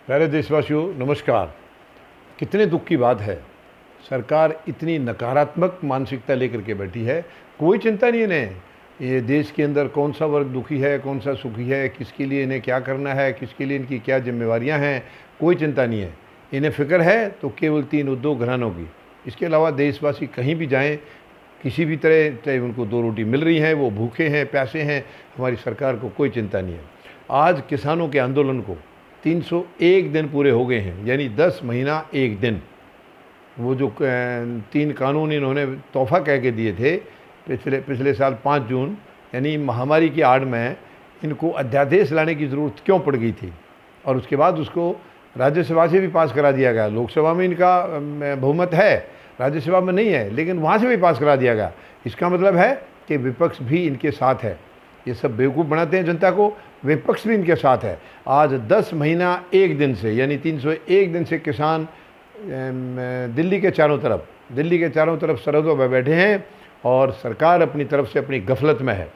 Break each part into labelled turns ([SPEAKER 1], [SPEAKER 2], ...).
[SPEAKER 1] प्यारे देशवासियों, नमस्कार। कितने दुख की बात है, सरकार इतनी नकारात्मक मानसिकता लेकर के बैठी है। कोई चिंता नहीं इन्हें, ये देश के अंदर कौन सा वर्ग दुखी है, कौन सा सुखी है, किसके लिए इन्हें क्या करना है, किसके लिए इनकी क्या जिम्मेवारियां हैं, कोई चिंता नहीं है। इन्हें फ़िक्र है तो केवल 3 उद्योग घरानों की। इसके अलावा देशवासी कहीं भी जाएँ, किसी भी तरह, चाहे उनको 2 रोटी मिल रही हैं, वो भूखे हैं, प्यासे हैं, हमारी सरकार को कोई चिंता नहीं है। आज किसानों के आंदोलन को 301 दिन पूरे हो गए हैं, यानी 10 महीना 1 दिन। वो जो 3 कानून इन्होंने तोहफ़ा कह के दिए थे पिछले साल 5 जून, यानी महामारी की आड़ में इनको अध्यादेश लाने की ज़रूरत क्यों पड़ गई थी, और उसके बाद उसको राज्यसभा से भी पास करा दिया गया। लोकसभा में इनका बहुमत है, राज्यसभा में नहीं है, लेकिन वहाँ से भी पास करा दिया गया। इसका मतलब है कि विपक्ष भी इनके साथ है। ये सब बेवकूफ़ बनाते हैं जनता को, विपक्ष भी इनके साथ है। आज 10 महीना 1 दिन से, यानी 301 दिन से किसान दिल्ली के चारों तरफ सरहदों पर बैठे हैं, और सरकार अपनी तरफ से अपनी गफलत में है।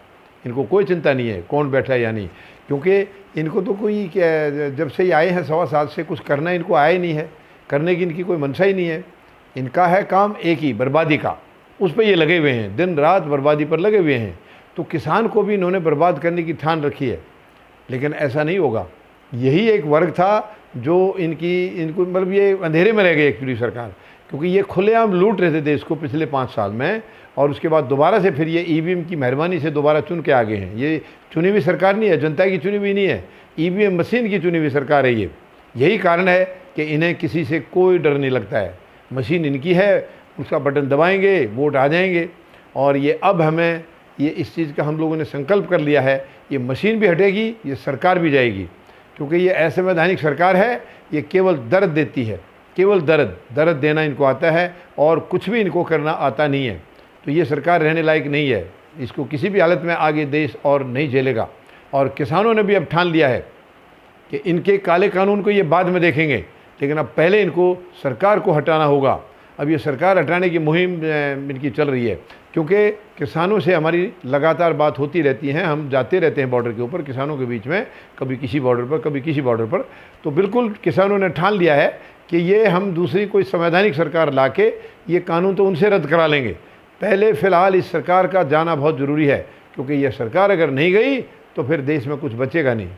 [SPEAKER 1] इनको कोई चिंता नहीं है कौन बैठा है या नहीं, क्योंकि इनको तो कोई जब से ये आए हैं 1.25 साल से कुछ करना इनको आया ही नहीं है, करने की इनकी कोई मंशा ही नहीं है। इनका है काम एक ही, बर्बादी का। उस पर ये लगे हुए हैं, दिन रात बर्बादी पर लगे हुए हैं। तो किसान को भी इन्होंने बर्बाद करने की ठान रखी है, लेकिन ऐसा नहीं होगा। यही एक वर्ग था जो इनको मतलब ये अंधेरे में रह गए एक्चुअली सरकार, क्योंकि ये खुलेआम लूट रहे थे देश को पिछले 5 साल में, और उसके बाद दोबारा से फिर ये ईवीएम की मेहरबानी से दोबारा चुन के आ गए हैं। ये चुनी हुई सरकार नहीं है, जनता की चुनी हुई नहीं है, ईवीएम मशीन की चुनी हुई सरकार है ये। यही कारण है कि इन्हें किसी से कोई डर नहीं लगता है। मशीन इनकी है, उसका बटन दबाएंगे, वोट आ जाएंगे। और ये अब हमें ये इस चीज़ का हम लोगों ने संकल्प कर लिया है, ये मशीन भी हटेगी, ये सरकार भी जाएगी, क्योंकि ये असंवैधानिक सरकार है। ये केवल दर्द देती है, केवल दर्द देना इनको आता है, और कुछ भी इनको करना आता नहीं है। तो ये सरकार रहने लायक नहीं है, इसको किसी भी हालत में आगे देश और नहीं झेलेगा। और किसानों ने भी अब ठान लिया है कि इनके काले कानून को ये बाद में देखेंगे, लेकिन अब पहले इनको सरकार को हटाना होगा। अब ये सरकार हटाने की मुहिम इनकी चल रही है, क्योंकि किसानों से हमारी लगातार बात होती रहती है। हम जाते रहते हैं बॉर्डर के ऊपर, किसानों के बीच में, कभी किसी बॉर्डर पर, कभी किसी बॉर्डर पर। तो बिल्कुल किसानों ने ठान लिया है कि ये हम दूसरी कोई संवैधानिक सरकार ला के ये कानून तो उनसे रद्द करा लेंगे। पहले फ़िलहाल इस सरकार का जाना बहुत ज़रूरी है, क्योंकि यह सरकार अगर नहीं गई तो फिर देश में कुछ बचेगा नहीं।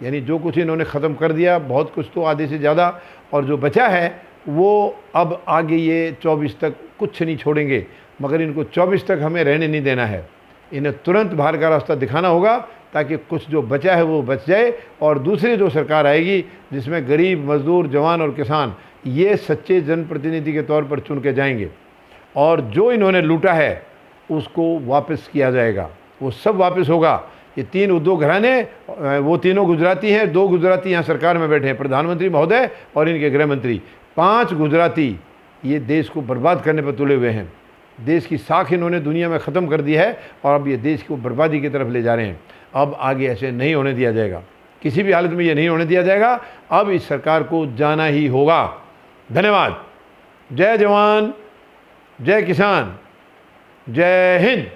[SPEAKER 1] यानी जो कुछ इन्होंने ख़त्म कर दिया, बहुत कुछ तो आधे से ज़्यादा, और जो बचा है वो अब आगे ये 24 तक कुछ नहीं छोड़ेंगे। मगर इनको 24 तक हमें रहने नहीं देना है। इन्हें तुरंत बाहर का रास्ता दिखाना होगा, ताकि कुछ जो बचा है वो बच जाए, और दूसरी जो सरकार आएगी जिसमें गरीब, मजदूर, जवान और किसान ये सच्चे जनप्रतिनिधि के तौर पर चुन के जाएंगे, और जो इन्होंने लूटा है उसको वापस किया जाएगा, वो सब वापस होगा। ये 3 उद्योग घराने, वो तीनों गुजराती हैं, 2 गुजराती यहाँ सरकार में बैठे हैं, प्रधानमंत्री महोदय और इनके गृह मंत्री। 5 गुजराती ये देश को बर्बाद करने पर तुले हुए हैं। देश की साख इन्होंने दुनिया में ख़त्म कर दी है, और अब ये देश को बर्बादी की तरफ ले जा रहे हैं। अब आगे ऐसे नहीं होने दिया जाएगा, किसी भी हालत में ये नहीं होने दिया जाएगा। अब इस सरकार को जाना ही होगा। धन्यवाद। जय जवान, जय किसान, जय हिंद।